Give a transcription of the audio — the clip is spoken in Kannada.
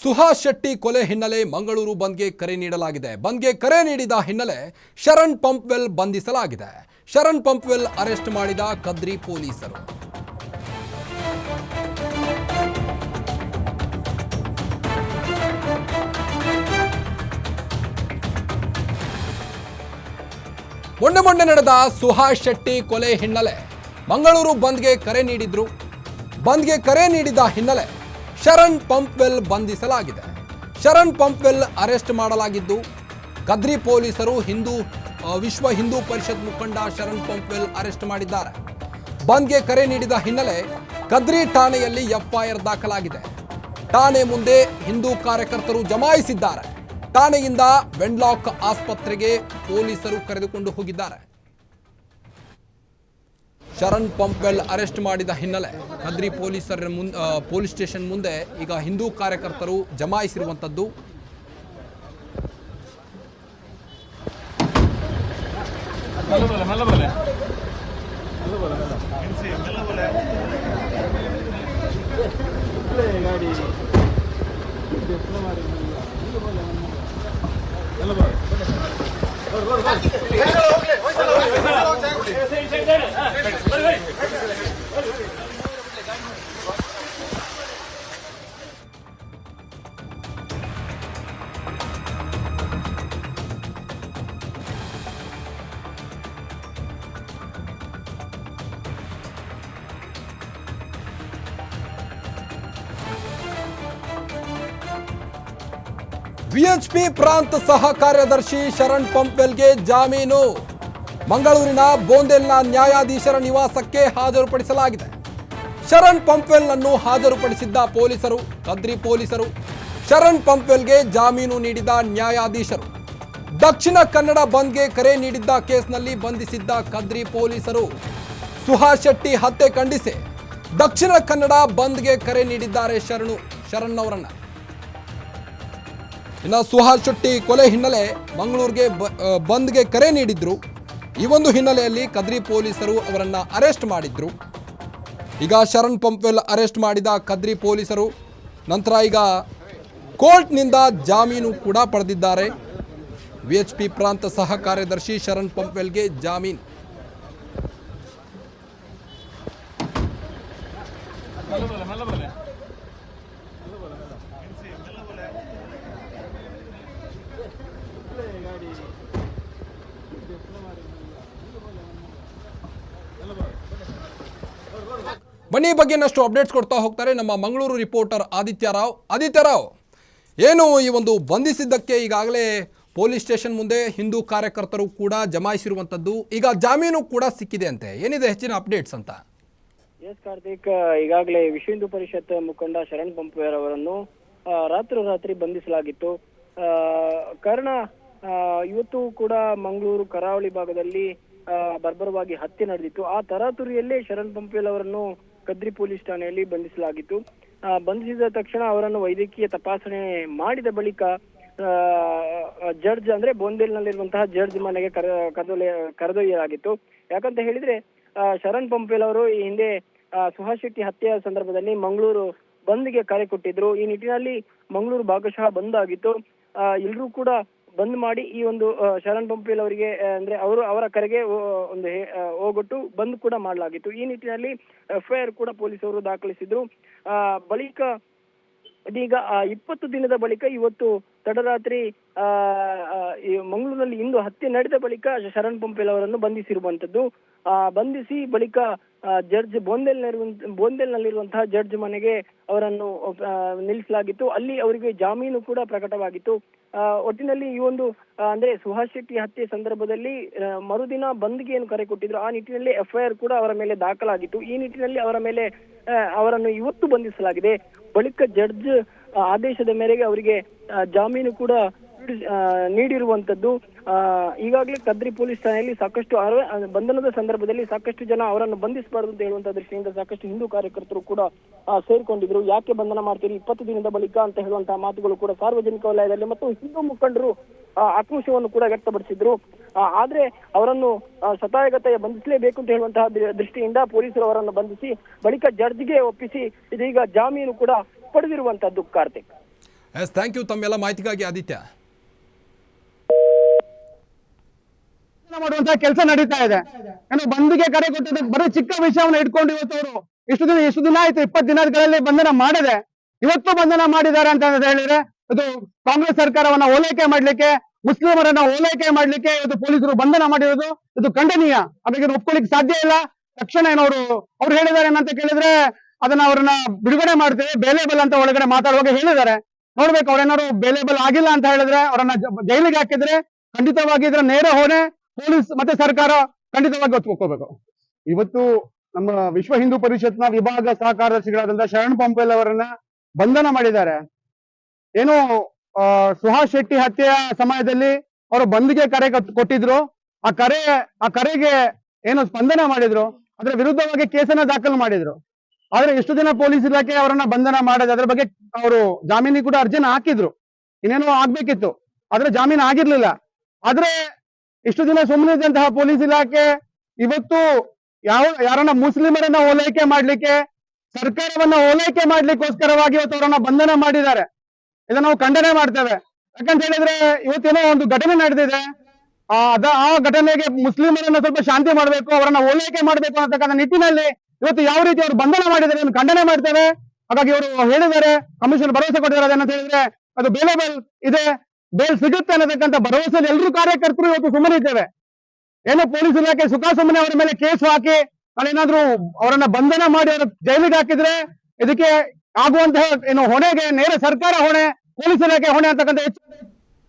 ಸುಹಾಸ್ ಶೆಟ್ಟಿ ಕೊಲೆ ಹಿನ್ನೆಲೆ ಮಂಗಳೂರು ಬಂದ್ಗೆ ಕರೆ ನೀಡಲಾಗಿದೆ. ಬಂದ್ಗೆ ಕರೆ ನೀಡಿದ ಹಿನ್ನೆಲೆ ಶರಣ್ ಪಂಪ್ವೆಲ್ ಬಂಧಿಸಲಾಗಿದೆ. ಶರಣ್ ಪಂಪ್ವೆಲ್ ಅರೆಸ್ಟ್ ಮಾಡಿದ ಕದ್ರಿ ಪೊಲೀಸರು. ಮೊನ್ನೆ ನಡೆದ ಸುಹಾಸ್ ಶೆಟ್ಟಿ ಕೊಲೆ ಹಿನ್ನೆಲೆ ಮಂಗಳೂರು ಬಂದ್ಗೆ ಕರೆ ನೀಡಿದ್ರು. ಬಂದ್ಗೆ ಕರೆ ನೀಡಿದ ಹಿನ್ನೆಲೆ ಶರಣ್ ಪಂಪ್ವೆಲ್ ಬಂಧಿಸಲಾಗಿದೆ. ಶರಣ್ ಪಂಪ್ವೆಲ್ ಅರೆಸ್ಟ್ ಮಾಡಲಾಗಿದ್ದು ಕದ್ರಿ ಪೊಲೀಸರು ವಿಶ್ವ ಹಿಂದೂ ಪರಿಷತ್ ಮುಖಂಡ ಶರಣ್ ಪಂಪ್ವೆಲ್ ಅರೆಸ್ಟ್ ಮಾಡಿದ್ದಾರೆ. ಬಂದ್ಗೆ ಕರೆ ನೀಡಿದ ಹಿನ್ನೆಲೆ ಕದ್ರಿ ಠಾಣೆಯಲ್ಲಿ ಎಫ್ಐಆರ್ ದಾಖಲಾಗಿದೆ. ಠಾಣೆ ಮುಂದೆ ಹಿಂದೂ ಕಾರ್ಯಕರ್ತರು ಜಮಾಯಿಸಿದ್ದಾರೆ. ಠಾಣೆಯಿಂದ ವೆನ್ಲಾಕ್ ಆಸ್ಪತ್ರೆಗೆ ಪೊಲೀಸರು ಕರೆದುಕೊಂಡು ಹೋಗಿದ್ದಾರೆ. ಶರಣ್ ಪಂಪ್ವೆಲ್ ಅರೆಸ್ಟ್ ಮಾಡಿದ ಹಿನ್ನೆಲೆ ಕದ್ರಿ ಪೊಲೀಸರ ಪೊಲೀಸ್ ಸ್ಟೇಷನ್ ಮುಂದೆ ಈಗ ಹಿಂದೂ ಕಾರ್ಯಕರ್ತರು ಜಮಾಯಿಸಿರುವಂಥದ್ದು. ವಿಎಚ್ಪಿ ಪ್ರಾಂತ ಸಹ ಕಾರ್ಯದರ್ಶಿ ಶರಣ್ ಪಂಪ್ವೆಲ್ಗೆ ಜಾಮೀನು. ಮಂಗಳೂರಿನ ಬೋಂದೆಲ್ನ ನ್ಯಾಯಾಧೀಶರ ನಿವಾಸಕ್ಕೆ ಹಾಜರುಪಡಿಸಲಾಗಿದೆ. ಶರಣ್ ಪಂಪ್ವೆಲ್ ಅನ್ನು ಹಾಜರುಪಡಿಸಿದ್ದ ಪೊಲೀಸರು, ಕದ್ರಿ ಪೊಲೀಸರು. ಶರಣ್ ಪಂಪ್ವೆಲ್ಗೆ ಜಾಮೀನು ನೀಡಿದ ನ್ಯಾಯಾಧೀಶರು. ದಕ್ಷಿಣ ಕನ್ನಡ ಬಂದ್ಗೆ ಕರೆ ನೀಡಿದ್ದ ಕೇಸ್ನಲ್ಲಿ ಬಂಧಿಸಿದ್ದ ಕದ್ರಿ ಪೊಲೀಸರು ಸುಹಾಸ್ ಶೆಟ್ಟಿ ಹತ್ಯೆ ಖಂಡಿಸಿ ದಕ್ಷಿಣ ಕನ್ನಡ ಬಂದ್ಗೆ ಕರೆ ನೀಡಿದ್ದಾರೆ ಶರಣ್ ಅವರನ್ನ. ಇನ್ನು ಸುಹಾಸ್ ಶೆಟ್ಟಿ ಕೊಲೆ ಹಿನ್ನೆಲೆ ಮಂಗಳೂರಿಗೆ ಬಂದ್ಗೆ ಕರೆ ನೀಡಿದ್ರು. ಈ ಒಂದು ಹಿನ್ನೆಲೆಯಲ್ಲಿ ಕದ್ರಿ ಪೊಲೀಸರು ಅವರನ್ನ ಅರೆಸ್ಟ್ ಮಾಡಿದ್ರು. ಈಗ ಶರಣ್ ಪಂಪ್ವೆಲ್ ಅರೆಸ್ಟ್ ಮಾಡಿದ ಕದ್ರಿ ಪೊಲೀಸರು ನಂತರ ಈಗ ಕೋರ್ಟ್ನಿಂದ ಜಾಮೀನು ಕೂಡ ಪಡೆದಿದ್ದಾರೆ. ವಿಎಚ್ಪಿ ಪ್ರಾಂತ ಸಹ ಕಾರ್ಯದರ್ಶಿ ಶರಣ್ ಪಂಪ್ವೆಲ್ಗೆ ಜಾಮೀನು. ಬನ್ನಿ ಬಗ್ಗೆ ಇನ್ನಷ್ಟು ಅಪ್ಡೇಟ್ಸ್ ಕೊಡ್ತಾ ಹೋಗ್ತಾರೆ ನಮ್ಮ ಮಂಗಳೂರು ರಿಪೋರ್ಟರ್ ಆದಿತ್ಯ ರಾವ್. ಏನು ಈ ಒಂದು ಬಂಧಿಸಿದ್ದಕ್ಕೆ ಈಗಾಗಲೇ ಪೊಲೀಸ್ ಸ್ಟೇಷನ್ ಮುಂದೆ ಹಿಂದೂ ಕಾರ್ಯಕರ್ತರು ಕೂಡ ಜಮಾಯಿಸಿರುವಂಥದ್ದು, ಈಗ ಜಾಮೀನು ಕೂಡ ಸಿಕ್ಕಿದೆ ಅಂತೆ. ಏನಿದೆ ಹೆಚ್ಚಿನ ಅಪ್ಡೇಟ್ಸ್ ಅಂತ? ಎಸ್ ಕಾರ್ತಿಕ್, ಈಗಾಗಲೇ ವಿಶ್ವ ಹಿಂದೂ ಪರಿಷತ್ ಮುಖಂಡ ಶರಣ್ ಪಂಪ್ವೆಲ್ ಅವರನ್ನು ರಾತ್ರಿ ಬಂಧಿಸಲಾಗಿತ್ತು. ಕಾರಣ ಇವತ್ತು ಕೂಡ ಮಂಗಳೂರು ಕರಾವಳಿ ಭಾಗದಲ್ಲಿ ಬರ್ಬರವಾಗಿ ಹತ್ಯೆ ನಡೆದಿತ್ತು. ಆ ತರಾತುರಿಯಲ್ಲೇ ಶರಣ್ ಪಂಪ್ವೆಲ್ ಅವರನ್ನು ಕದ್ರಿ ಪೊಲೀಸ್ ಠಾಣೆಯಲ್ಲಿ ಬಂಧಿಸಲಾಗಿತ್ತು. ಬಂಧಿಸಿದ ತಕ್ಷಣ ಅವರನ್ನು ವೈದ್ಯಕೀಯ ತಪಾಸಣೆ ಮಾಡಿದ ಬಳಿಕ ಜಡ್ಜ್ ಅಂದ್ರೆ ಬೋಂದೇಲ್ನಲ್ಲಿರುವಂತಹ ಜಡ್ಜ್ ಮನೆಗೆ ಕರೆದೊಯ್ಯಲಾಗಿತ್ತು. ಯಾಕಂತ ಹೇಳಿದ್ರೆ ಶರಣ್ ಪಂಪ್ವೆಲ್ ಅವರು ಈ ಹಿಂದೆ ಸುಹಾಸ್ ಶೆಟ್ಟಿ ಹತ್ಯೆಯ ಸಂದರ್ಭದಲ್ಲಿ ಮಂಗಳೂರು ಬಂದ್ಗೆ ಕರೆ ಕೊಟ್ಟಿದ್ರು. ಈ ನಿಟ್ಟಿನಲ್ಲಿ ಮಂಗಳೂರು ಭಾಗಶಃ ಬಂದ್ ಆಗಿತ್ತು. ಎಲ್ರೂ ಕೂಡ ಬಂದ್ ಮಾಡಿ ಈ ಒಂದು ಶರಣ್ ಪಂಪ್ವೆಲ್ ಅವರಿಗೆ ಅಂದ್ರೆ ಅವರ ಕರೆಗೆ ಒಂದು ಹೋಗೊಟ್ಟು ಬಂದ್ ಕೂಡ ಮಾಡಲಾಗಿತ್ತು. ಈ ನಿಟ್ಟಿನಲ್ಲಿ ಎಫ್ಐಆರ್ ಕೂಡ ಪೊಲೀಸರು ದಾಖಲಿಸಿದ್ರು. ಬಳಿಕ ಇದೀಗ 20 ದಿನದ ಬಳಿಕ ಇವತ್ತು ತಡರಾತ್ರಿ ಮಂಗಳೂರಿನಲ್ಲಿ ಇಂದು ಹತ್ಯೆ ನಡೆದ ಬಳಿಕ ಶರಣ್ ಪಂಪ್ವೆಲ್ ಅವರನ್ನು ಬಂಧಿಸಿರುವಂತದ್ದು. ಬಂಧಿಸಿ ಬಳಿಕ ಜಡ್ಜ್ ಬೋಂದೆಲ್ನಲ್ಲಿರುವಂತಹ ಜಡ್ಜ್ ಮನೆಗೆ ಅವರನ್ನು ನಿಲ್ಲಿಸಲಾಗಿತ್ತು. ಅಲ್ಲಿ ಅವರಿಗೆ ಜಾಮೀನು ಕೂಡ ಪ್ರಕಟವಾಗಿತ್ತು. ಒಟ್ಟಿನಲ್ಲಿ ಈ ಒಂದು ಅಂದ್ರೆ ಸುಹಾಸ್ ಶೆಟ್ಟಿ ಹತ್ಯೆ ಸಂದರ್ಭದಲ್ಲಿ ಮರುದಿನ ಬಂದ್ಗೆ ಏನು ಕರೆ ಕೊಟ್ಟಿದ್ರು ಆ ನಿಟ್ಟಿನಲ್ಲಿ ಎಫ್ಐಆರ್ ಕೂಡ ಅವರ ಮೇಲೆ ದಾಖಲಾಗಿತ್ತು. ಈ ನಿಟ್ಟಿನಲ್ಲಿ ಅವರನ್ನು ಇವತ್ತು ಬಂಧಿಸಲಾಗಿದೆ. ಬಳಿಕ ಜಡ್ಜ್ ಆದೇಶದ ಮೇರೆಗೆ ಅವರಿಗೆ ಜಾಮೀನು ಕೂಡ ನೀಡಿರುವಂತದ್ದು. ಈಗಾಗಲೇ ಕದ್ರಿ ಪೊಲೀಸ್ ಠಾಣೆಯಲ್ಲಿ ಸಾಕಷ್ಟು ಬಂಧನದ ಸಂದರ್ಭದಲ್ಲಿ ಸಾಕಷ್ಟು ಜನ ಅವರನ್ನು ಬಂಧಿಸಬಾರದು ಅಂತ ಹೇಳುವಂತಹ ದೃಷ್ಟಿಯಿಂದ ಸಾಕಷ್ಟು ಹಿಂದೂ ಕಾರ್ಯಕರ್ತರು ಕೂಡ ಸೇರ್ಕೊಂಡಿದ್ರು. ಯಾಕೆ ಬಂಧನ ಮಾಡ್ತೀರಿ 20 ದಿನದ ಬಳಿಕ ಅಂತ ಹೇಳುವಂತಹ ಮಾತುಗಳು ಕೂಡ ಸಾರ್ವಜನಿಕ ವಲಯದಲ್ಲಿ ಮತ್ತು ಹಿಂದೂ ಮುಖಂಡರು ಆಕ್ರೋಶವನ್ನು ಕೂಡ ವ್ಯಕ್ತಪಡಿಸಿದ್ರು. ಆದ್ರೆ ಅವರನ್ನು ಶತಾಯಗತಾಯ ಬಂಧಿಸಲೇಬೇಕು ಅಂತ ಹೇಳುವಂತಹ ದೃಷ್ಟಿಯಿಂದ ಪೊಲೀಸರು ಅವರನ್ನು ಬಂಧಿಸಿ ಬಳಿಕ ಜಡ್ಜ್ಗೆ ಒಪ್ಪಿಸಿ ಇದೀಗ ಜಾಮೀನು ಕೂಡ ಪಡೆದಿರುವಂತದ್ದು. ಕಾರ್ತಿಕ್, ಎಸ್, ಥ್ಯಾಂಕ್ ಯು ತಮ್ಮೆಲ್ಲ ಮಾಹಿತಿಗಾಗಿ ಆದಿತ್ಯ. ಮಾಡುವಂತಹ ಕೆಲಸ ನಡೀತಾ ಇದೆ. ಏನೋ ಬಂದ್ಗೆ ಕರೆ ಕೊಟ್ಟಿದ್ದಕ್ಕೆ ಬರೀ ಚಿಕ್ಕ ವಿಷಯವನ್ನು ಇಟ್ಕೊಂಡು ಇವತ್ತು ಅವರು ಇಷ್ಟು ದಿನ ಆಯ್ತು, 20 ದಿನಗಳಲ್ಲಿ ಬಂಧನ ಮಾಡದೆ ಇವತ್ತು ಬಂಧನ ಮಾಡಿದ್ದಾರೆ ಅಂತ ಹೇಳಿದ್ರೆ ಇದು ಕಾಂಗ್ರೆಸ್ ಸರ್ಕಾರವನ್ನ ಓಲೈಕೆ ಮಾಡ್ಲಿಕ್ಕೆ, ಮುಸ್ಲಿಮರನ್ನ ಓಲೈಕೆ ಮಾಡ್ಲಿಕ್ಕೆ ಇವತ್ತು ಪೊಲೀಸರು ಬಂಧನ ಮಾಡಿರೋದು ಇದು ಖಂಡನೀಯ. ಅದಕ್ಕೆ ಒಪ್ಕೊಳ್ಳಿಕ್ಕೆ ಸಾಧ್ಯ ಇಲ್ಲ. ತಕ್ಷಣ ಏನವರು ಅವ್ರು ಹೇಳಿದ್ದಾರೆ ಏನಂತ ಕೇಳಿದ್ರೆ ಅವ್ರನ್ನ ಬಿಡುಗಡೆ ಮಾಡ್ತೇವೆ, ಬೇಲೇಬಲ್ ಅಂತ ಒಳಗಡೆ ಮಾತಾಡುವಾಗ ಹೇಳಿದ್ದಾರೆ. ನೋಡ್ಬೇಕು, ಅವ್ರೇನಾದ್ರು ಬೇಲೇಬಲ್ ಆಗಿಲ್ಲ ಅಂತ ಹೇಳಿದ್ರೆ ಅವರನ್ನ ಜೈಲಿಗೆ ಹಾಕಿದ್ರೆ ಖಂಡಿತವಾಗಿ ಇದ್ರ ನೇರ ಹೊಣೆ ಪೊಲೀಸ್ ಮತ್ತೆ ಸರ್ಕಾರ ಖಂಡಿತವಾಗಿ ಒಪ್ಕೋಬೇಕು. ಇವತ್ತು ನಮ್ಮ ವಿಶ್ವ ಹಿಂದೂ ಪರಿಷತ್ನ ವಿಭಾಗ ಸಹ ಕಾರ್ಯದರ್ಶಿಗಳಾದಂತಹ ಶರಣ್ ಪಂಪೆಲ್ ಅವರನ್ನ ಬಂಧನ ಮಾಡಿದ್ದಾರೆ. ಏನು ಸುಹಾಸ್ ಶೆಟ್ಟಿ ಹತ್ಯೆಯ ಸಮಯದಲ್ಲಿ ಅವರು ಬಂದ್ಗೆ ಕರೆ ಕೊಟ್ಟಿದ್ರು. ಆ ಕರೆಗೆ ಏನು ಸ್ಪಂದನ ಮಾಡಿದ್ರು, ಅದರ ವಿರುದ್ಧವಾಗಿ ಕೇಸನ್ನ ದಾಖಲು ಮಾಡಿದ್ರು. ಆದ್ರೆ ಎಷ್ಟು ದಿನ ಪೊಲೀಸ್ ಇಲಾಖೆ ಅವರನ್ನ ಬಂಧನ ಮಾಡಿದೆ. ಅದ್ರ ಬಗ್ಗೆ ಅವರು ಜಾಮೀನಿಗೆ ಕೂಡ ಅರ್ಜಿನ ಹಾಕಿದ್ರು, ಇನ್ನೇನೋ ಆಗ್ಬೇಕಿತ್ತು, ಆದ್ರೆ ಜಾಮೀನು ಆಗಿರ್ಲಿಲ್ಲ. ಆದ್ರೆ ಇಷ್ಟು ದಿನ ಸುಮ್ಮನೆ ಇದ್ದಂತಹ ಪೊಲೀಸ್ ಇಲಾಖೆ ಇವತ್ತು ಯಾರನ್ನ ಮುಸ್ಲಿಮರನ್ನ ಓಲೈಕೆ ಮಾಡ್ಲಿಕ್ಕೆ, ಸರ್ಕಾರವನ್ನ ಓಲೈಕೆ ಮಾಡ್ಲಿಕ್ಕೋಸ್ಕರವಾಗಿ ಇವತ್ತು ಅವರನ್ನ ಬಂಧನ ಮಾಡಿದ್ದಾರೆ. ಇದನ್ನ ನಾವು ಖಂಡನೆ ಮಾಡ್ತೇವೆ. ಯಾಕಂತ ಹೇಳಿದ್ರೆ ಇವತ್ತೇನೋ ಒಂದು ಘಟನೆ ನಡೆದಿದೆ, ಆ ಘಟನೆಗೆ ಮುಸ್ಲಿಮರನ್ನ ಸ್ವಲ್ಪ ಶಾಂತಿ ಮಾಡಬೇಕು, ಅವರನ್ನ ಓಲೈಕೆ ಮಾಡಬೇಕು ಅನ್ನತಕ್ಕಂಥ ನಿಟ್ಟಿನಲ್ಲಿ ಇವತ್ತು ಯಾವ ರೀತಿ ಅವರು ಬಂಧನ ಮಾಡಿದ್ದಾರೆ ಅದನ್ನು ಖಂಡನೆ ಮಾಡ್ತೇವೆ. ಹಾಗಾಗಿ ಇವರು ಹೇಳಿದ್ದಾರೆ, ಕಮಿಷನ್ ಭರವಸೆ ಕೊಟ್ಟಿದ್ದಾರೆ. ಅದೇನಂತ ಹೇಳಿದ್ರೆ ಅದು ಬೇಲೇಬಲ್ ಇದೆ, ಬೇಲ್ ಸಿಗುತ್ತೆ ಅನ್ನತಕ್ಕಂಥ ಭರವಸೆಯಲ್ಲಿ ಎಲ್ಲರೂ ಕಾರ್ಯಕರ್ತರು ಇವತ್ತು ಸುಮ್ಮನಿದ್ದೇವೆ. ಏನೋ ಪೊಲೀಸ್ ಇಲಾಖೆ ಸುಖ ಸುಮ್ಮನೆ ಅವರ ಮೇಲೆ ಕೇಸ್ ಹಾಕಿ ನಾವೇನಾದ್ರೂ ಅವರನ್ನ ಬಂಧನ ಮಾಡಿ ಅವರ ಜೈಲಿಗೆ ಹಾಕಿದ್ರೆ ಇದಕ್ಕೆ ಆಗುವಂತಹ ಏನು ಹೊಣೆಗೆ ನೇರ ಸರ್ಕಾರ ಹೊಣೆ, ಪೊಲೀಸ್ ಇಲಾಖೆ ಹೊಣೆ ಅಂತಕ್ಕಂಥ